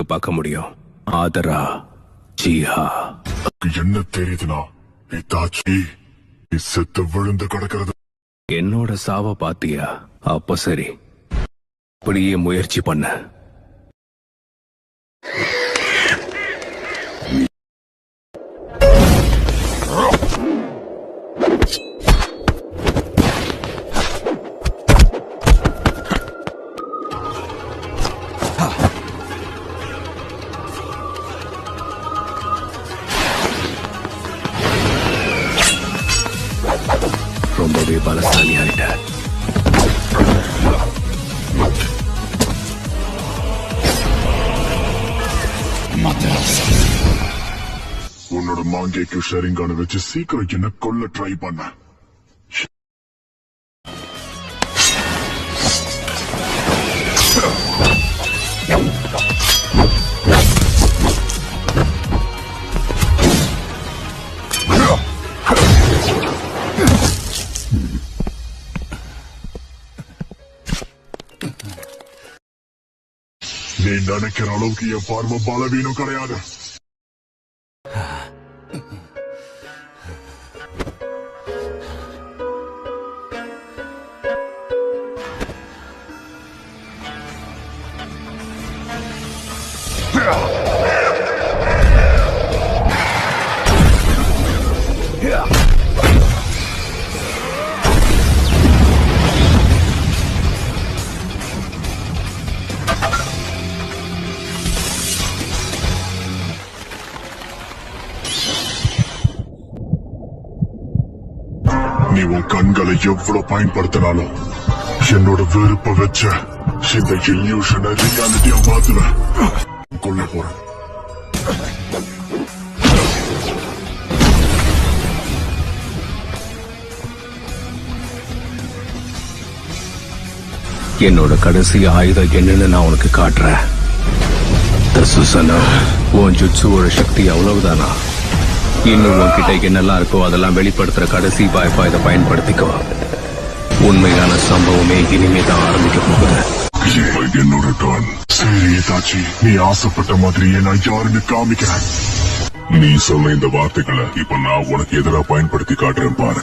பார்க்க முடியும். ஆதரா ஜிஹா என்ன தெரியுதுனா இத்தாச்சி செத்து விழுந்து கிடக்கிறது. என்னோட சாவ பாத்தியா? அப்ப சரி, அப்படியே முயற்சி பண்ண. ரொம்பவே பலசாலி ஆயிட்ட. உன்னோட மாங்கேக்கு ஷரிங்கான வச்சு சீக்கிரம் என்ன கொல்ல ட்ரை பண்ண. நீ நினைக்கிற அளவுக்கு என் பார்வை பலவீனம் கிடையாது. நீ உன் கண்களை எவ்வளவு பயன்படுத்தினாலும் என்னோட வெறுப்ப வச்ச இந்த இல்யூஷனை ரியாலிட்டியா மாத்துவேன். கொல்ல போறேன். என்னோட கடைசி ஆயுதம் என்னன்னு நான் உனக்கு காட்டுறேன். உன் ஜுட்சுவோட சக்தி அவ்வளவுதானா? இன்னும் உன்கிட்ட என்னெல்லாம் இருக்கோ அதெல்லாம் வெளிப்படுத்துற கடைசி வாய்ப்பா இதை பயன்படுத்திக்கோ. உண்மையான சம்பவமே இனிமேதான் ஆரம்பிக்க போகுது. என்னோட டர்ன். சரி தாச்சி, நீ ஆசைப்பட்ட மாதிரியே நான் யாருன்னு காமிக்கிறேன். நீ சொன்ன இந்த வார்த்தைகளை இப்ப நான் உனக்கு எதிராக பயன்படுத்தி காட்டுறேன் பாரு.